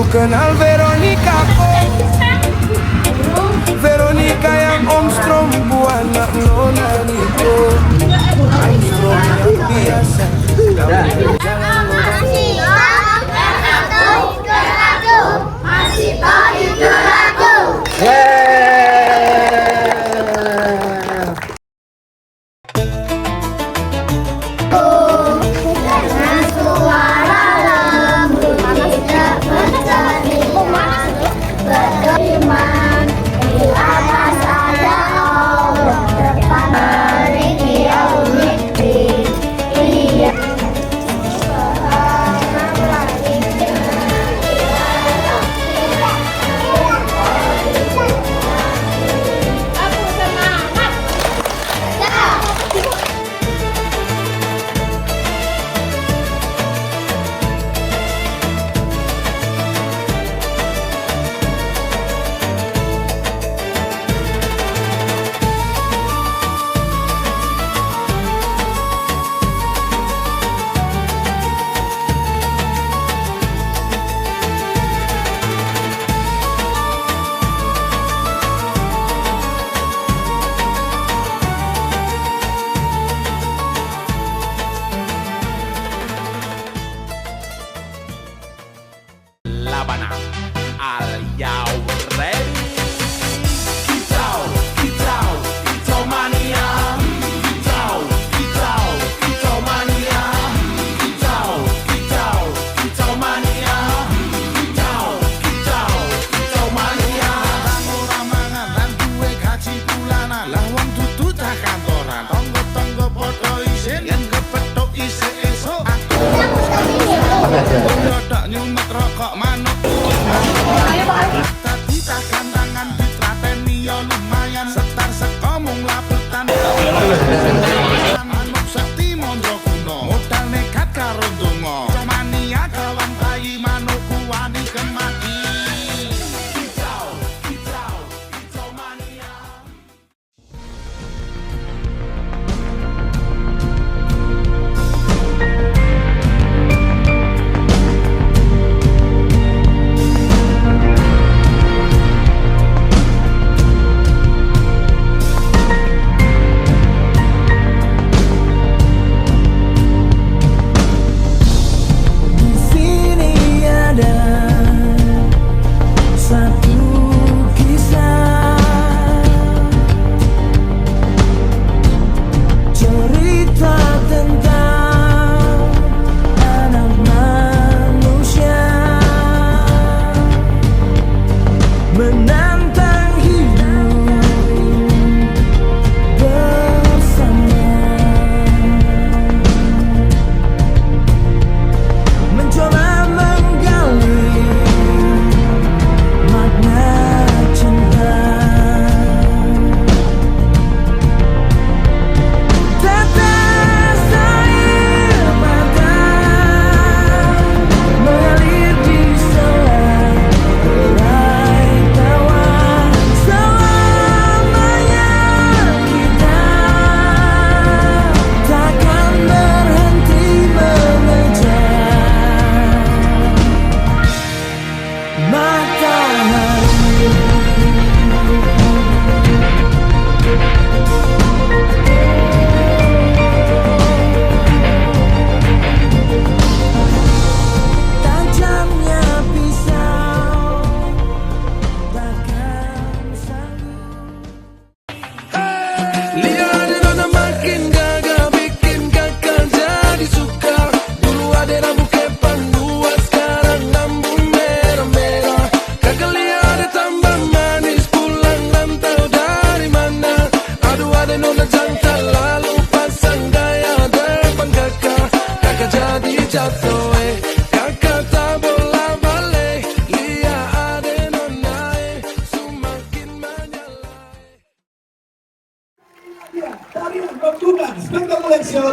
kenal Veronica kok. Veronica yang Om Strom anak Nona Niko. Om Strom yang biasa jalan masih tahu itu lagu.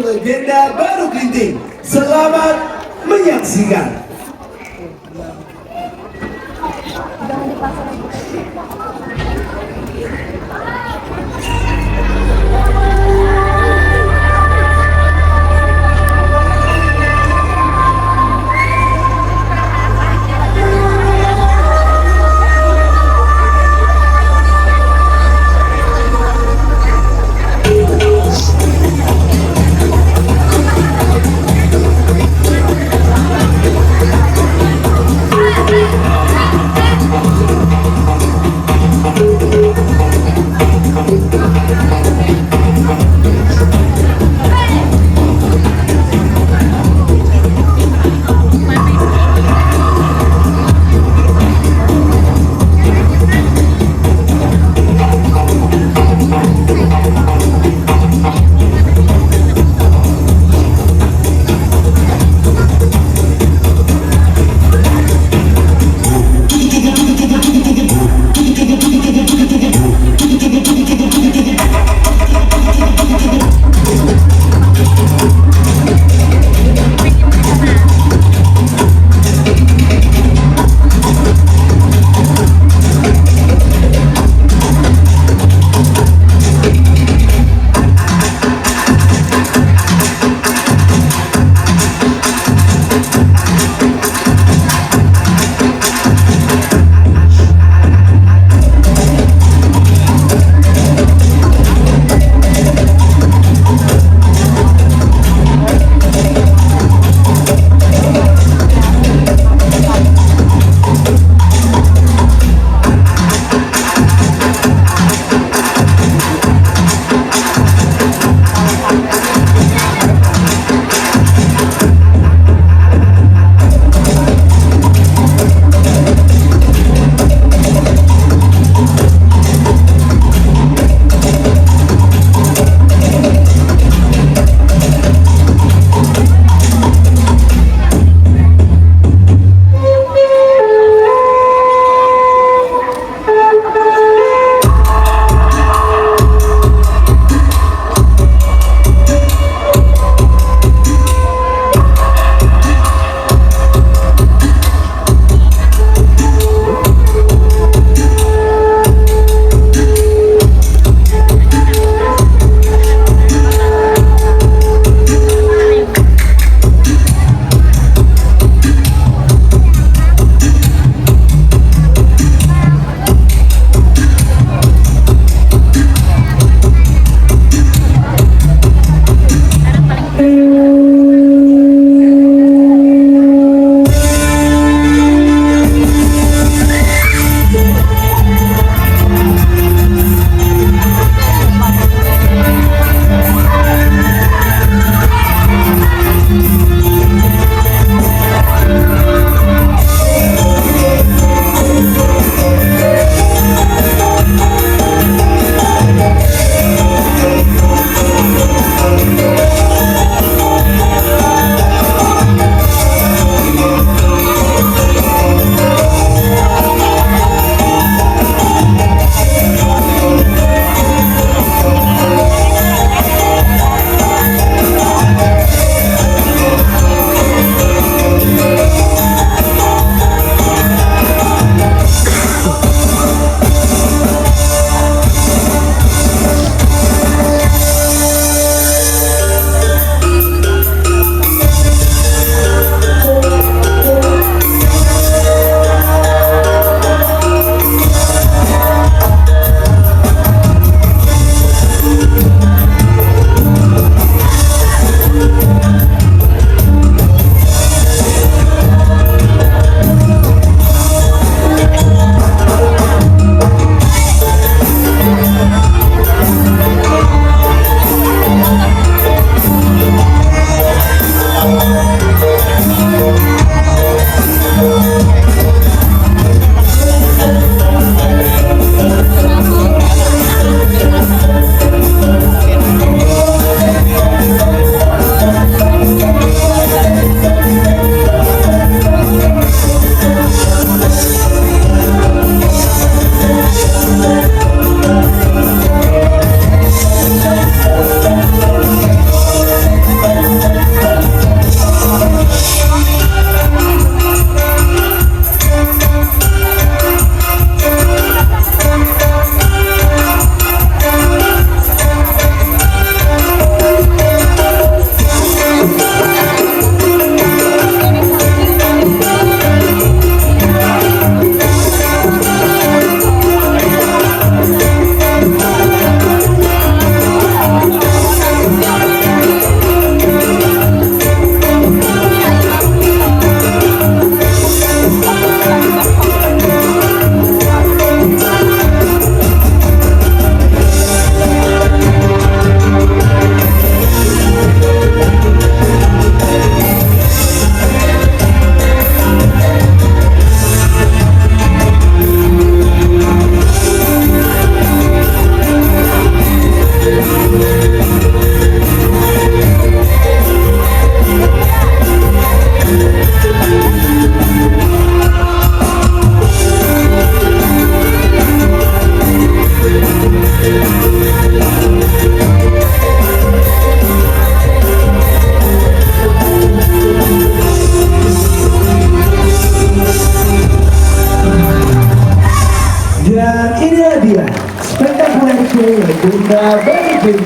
Legenda Baru Klinting. Selamat menyaksikan.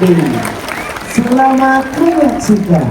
Kelinting. Selamat menyaksikan.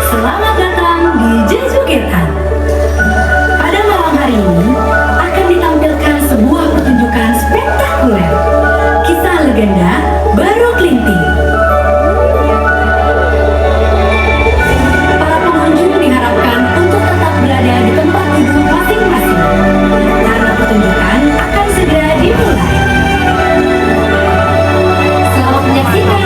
Selamat datang di Jejogetan. Pada malam hari ini akan ditampilkan sebuah pertunjukan spektakuler. Kisah legenda Baru Kelinting. Para pengunjung diharapkan untuk tetap berada di tempat duduk masing-masing karena pertunjukan akan segera dimulai. Selamat menyaksikan.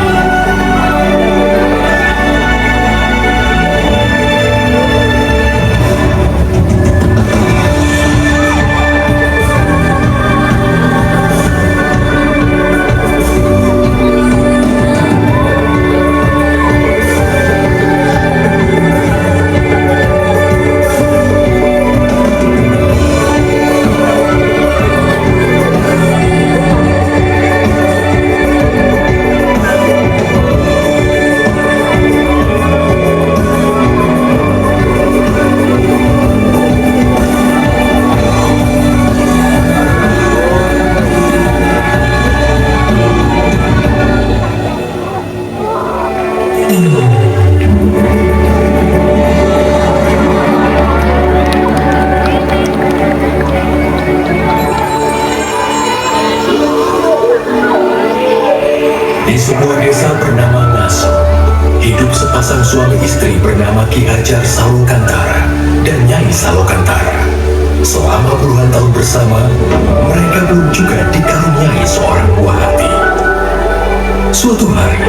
Di sebuah desa bernama Ngaso, hidup sepasang suami istri bernama Ki Hajar Salokantara dan Nyai Salokantara. Selama puluhan tahun bersama, mereka belum juga dikaruniai seorang buah hati. Suatu hari,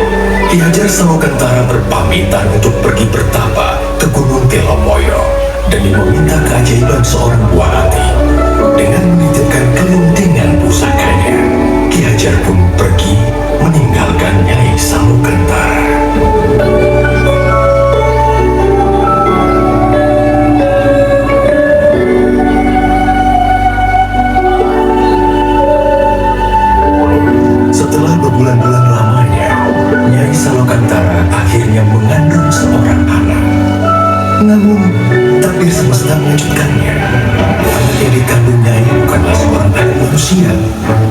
Ki Hajar Salokantara berpamitan untuk pergi bertapa ke Gunung Telomoyo demi meminta keajaiban seorang buah hati. Dengan menitipkan kelintingan pusakanya, Ki Hajar pun pergi meninggalkan Nyai Salokantara. Setelah berbulan-bulan lamanya, Nyai Salokantara akhirnya mengandung seorang anak. Namun, takdir semesta mengejutkannya. Anak yang dikandung Nyai bukanlah seorang anak manusia,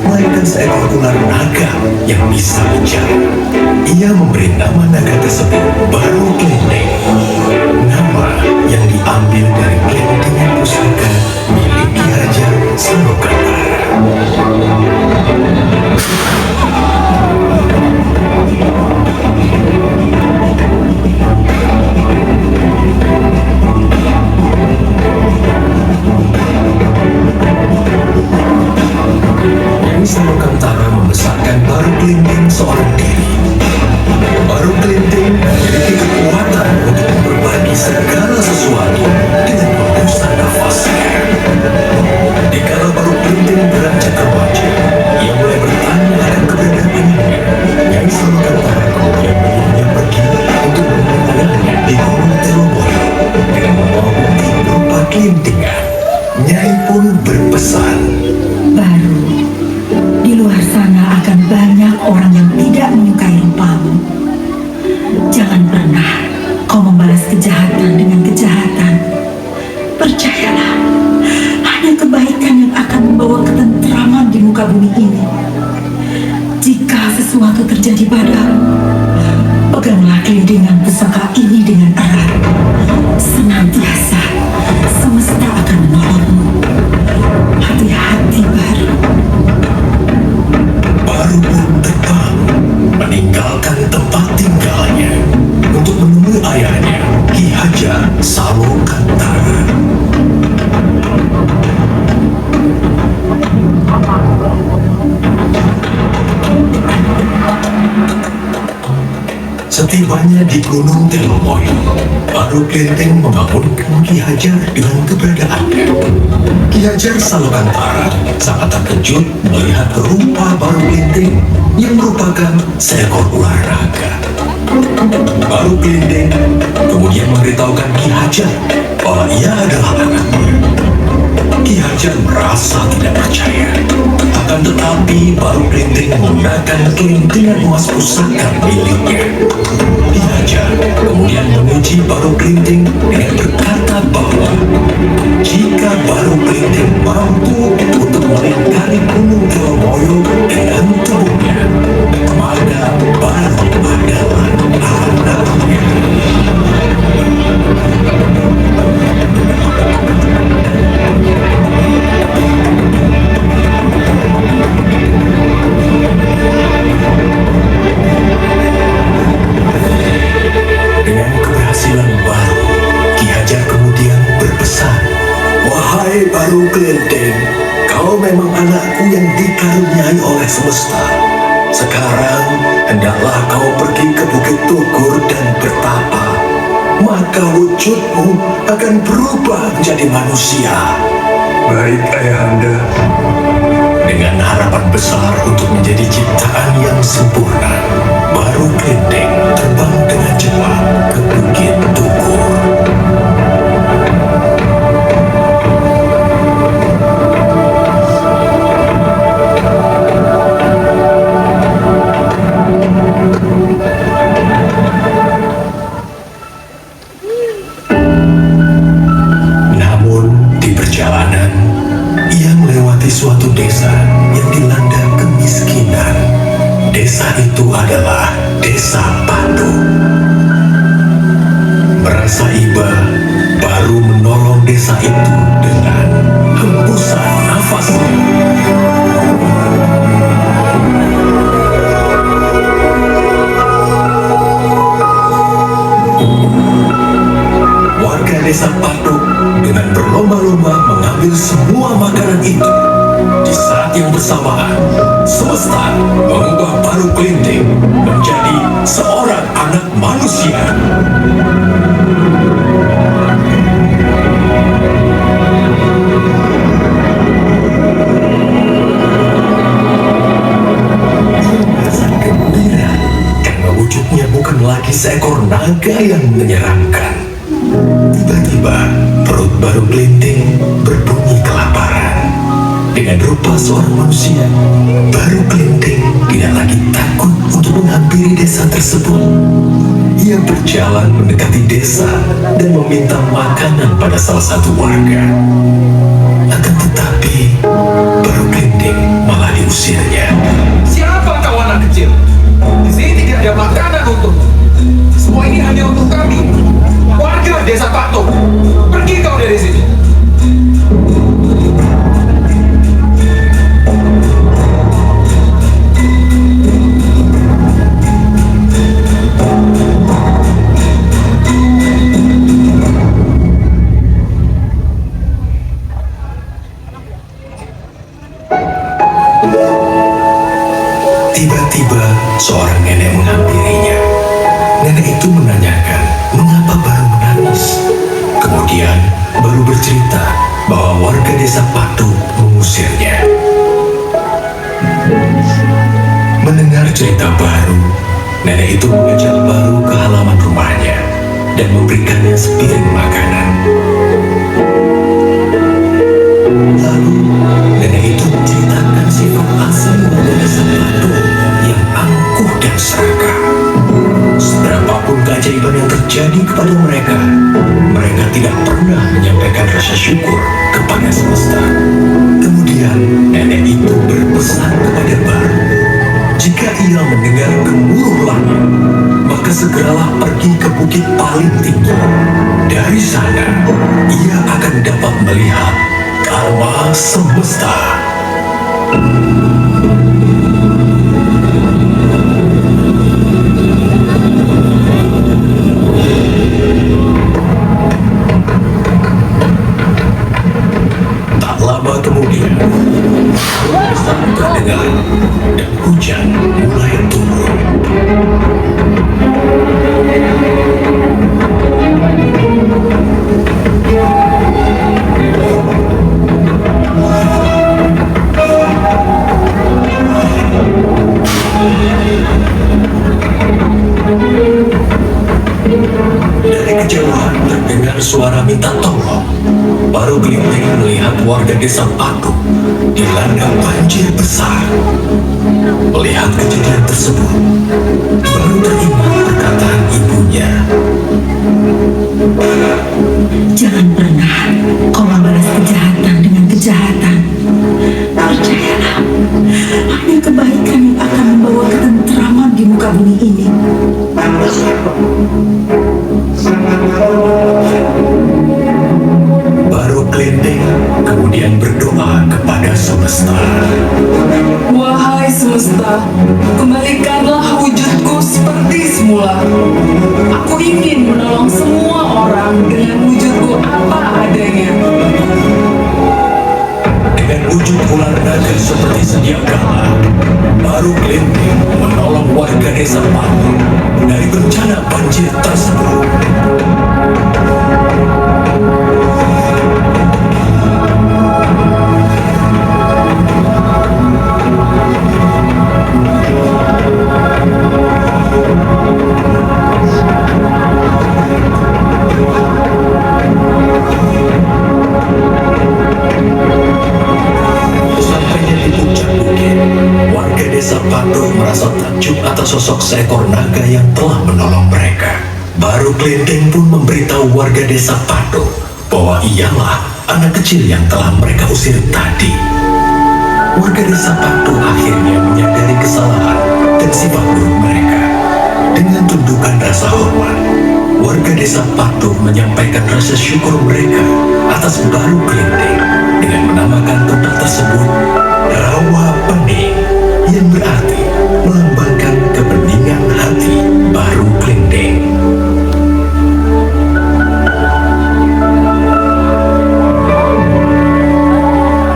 melainkan seekor ular naga yang bisa bicara. Ia memberi nama naga tersebut Baru Kelinting, nama yang diambil dari kelintingan pusaka milik Ki Hajar Salokantara. Nyai Salokantara membesarkan Baru Kelinting seorang diri. Baru Kelinting memiliki kekuatan untuk berbagi segala sesuatu dengan hembusan nafasnya. Dikala Baru Kelinting beranjak remaja, ia mulai bertanya akan keberadaan anaknya. Nyai Salokantara kemudian menyuruhnya pergi untuk menemui anaknya di Gunung Telomoyo dengan membawa bukti berupa kelintingan. Nyai pun berpesan, Baru, di luar sana akan banyak orang yang tidak menyukai rupamu. Jangan pernah kau membalas kejahatan dengan kejahatan. Percayalah, hanya kebaikan yang akan membawa ketentraman di muka bumi ini. Jika sesuatu terjadi padamu, peganglah kelintingan pusaka ini dengan erat. Senantiasa, semesta akan menolongmu. Hati-hati, Baru. Baru pun terbang meninggalkan tempat tinggalnya untuk menemui ayahnya Ki Hajar Salokantara. Setibanya di Gunung Telomoyo, Baru Klenteng mengagunkan Ki Hajar dengan keberadaannya. Ki Hajar Salokantara sangat terkejut melihat rupa Baru Klenteng yang merupakan seekor ular naga. Baru Klenteng kemudian memberitahukan Ki Hajar bahwa ia adalah anaknya. Ki Hajar merasa tidak percaya. Akan tetapi Baru Klenteng menggunakan kelintingan emas pusaka miliknya. Ki Hajar kemudian menguji Baru Klenteng dengan berkata bahwa jika Baru Klenteng mampu untuk melingkari Gunung Telomoyo dengan tubuhnya, maka Baru adalah anaknya. Dengan keberhasilan Baru, Ki Hajar kemudian berpesan, "Wahai Baru Klenteng, kau memang anakku yang dikaruniai oleh semesta. Sekarang hendaklah kau pergi ke Bukit Tugur dan bertapa. Maka wujudmu akan berubah menjadi manusia." Baik, Ayahanda. Dengan harapan besar untuk menjadi ciptaan yang sempurna, Baru Klenteng terbang dengan cepat ke Bukit Tugur. Namun di perjalanan, ia melewati suatu desa yang dilanda kemiskinan. Desa itu adalah Desa Patu. Merasa iba, Baru menolong desa itu dengan hembusan nafasnya. Warga Desa Patuk dengan berlomba-lomba mengambil semua makanan itu. Di saat yang bersamaan, semesta mengubah Baru Klenteng menjadi seorang anak manusia. Ia merasa gembira karena wujudnya bukan lagi seekor naga yang menyeramkan. Tiba-tiba perut Baru Klenteng berbunyi kelaparan. Dengan rupa seorang manusia, Baru Klenteng tidak lagi takut untuk menghampiri desa tersebut. Ia berjalan mendekati desa dan meminta makanan pada salah satu warga. Akan tetapi, Baru Klenteng malah diusirnya. Siapa kau anak kecil? Di sini tidak ada makanan untukmu. Semua ini hanya untuk kami, warga Desa Patuk. Pergi kau dari sini. Tiba-tiba seorang nenek menghampirinya. Nenek itu menanyakan mengapa Baru menangis. Kemudian Baru bercerita bahwa warga Desa Patu mengusirnya. Mendengar cerita Baru, nenek itu mengajak Baru ke halaman rumahnya dan memberikannya sepiring makanan. Lalu nenek itu menceritakan sifat asli warga Desa Patu yang angkuh dan serakah. Seberapapun keajaiban yang terjadi kepada mereka, mereka tidak pernah menyampaikan rasa syukur kepada semesta. Kemudian nenek itu berpesan kepada Baru, jika ia mendengar gemuruh langit, maka segeralah pergi ke bukit paling tinggi. Dari sana, ia akan dapat melihat karma semesta. Tak lama kemudian, besar terdengar dan hujan mulai turun. kejauhan terdengar suara minta tolong. Baru Kelinting melihat warga desa Patung dilanda banjir besar. Melihat kejadian tersebut, baru teringat perkataan ibunya. Jangan pernah kau membalas kejahatan dengan kejahatan. Percayalah, hanya kebaikan yang akan membawa ketentraman di muka bumi ini. Baru Kelinting kemudian berdoa kepada semesta. Wahai semesta, kembalikanlah wujudku seperti semula. Aku ingin menolong semua orang dengan wujudku apa adanya. Dengan wujud ular naga seperti sedia kala, baru Kelinting menolong warga desa Patung dari bencana banjir tersebut. Sampainya di puncak bukit, warga desa Patung merasa takjub atas sosok seekor naga yang telah menolong mereka. Baru Kelinting pun memberitahu warga desa Patung bahwa ialah anak kecil yang telah mereka usir tadi. Warga desa Patung akhirnya menyadari kesalahan dan sifat buruk mereka. Dengan tundukan rasa hormat, warga desa Patung menyampaikan rasa syukur mereka atas baru Kelinting dengan menamakan tempat tersebut Rawa Pening, yang berarti melambangkan kebeningan hati baru Kelinting.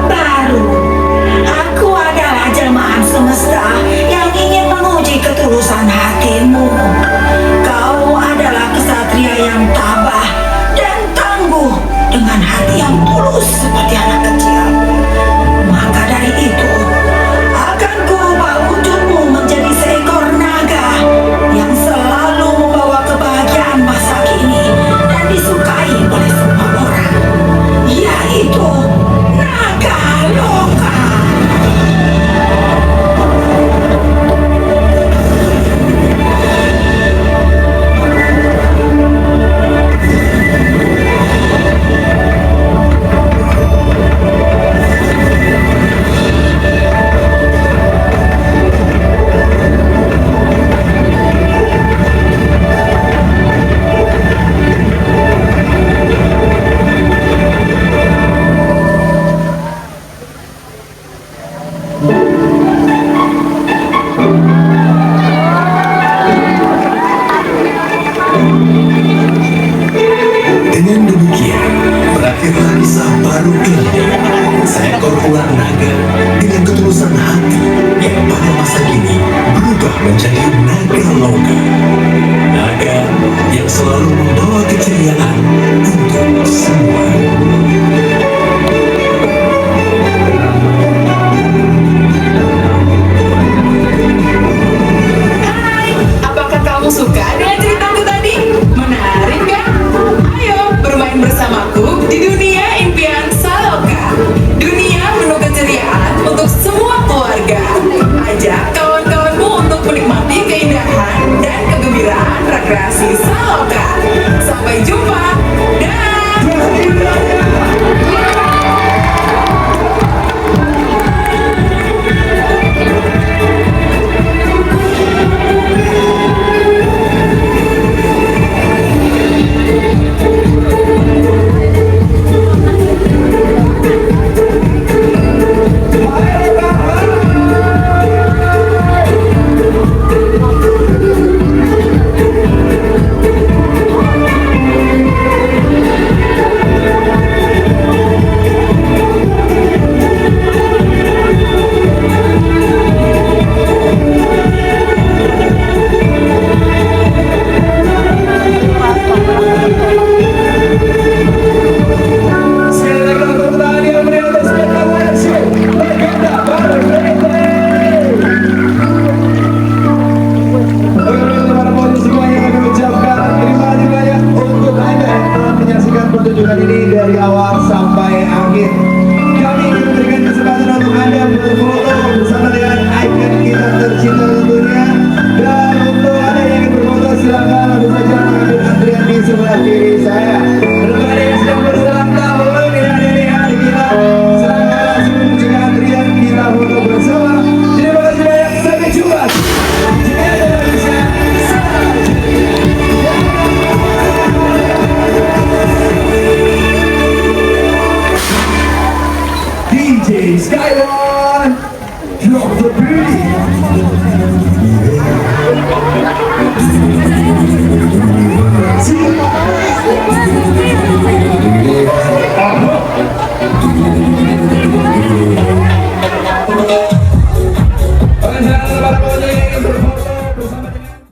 Baru, aku adalah jelmaan semesta yang ingin menguji ketulusan hatimu. Kau adalah kesatria yang tabah dan tangguh dengan hati yang tulus seperti anak kecil. Maka dari itu, akan kuubah wujudmu menjadi seekor naga yang selalu membawa kebahagiaan masa kini dan disukai oleh semua orang, yaitu naga loka. Dengan demikian, berakhirlah kisah baru Kelinting, seekor ular naga dengan ketulusan hati yang pada masa kini berubah menjadi naga loka. Naga yang selalu membawa keceriaan untuk semua. Hai, apakah kamu suka dengan ceritaku tadi? Menarik kan? Ayo bermain bersamaku di dunia impian Saloka. Dunia penuh keceriaan untuk semua keluarga. Ajak kawan-kawanmu untuk menikmati keindahan dan kegembiraan rekreasi Saloka. Sampai jumpa. Dah. DJ Skywon, drop the beat.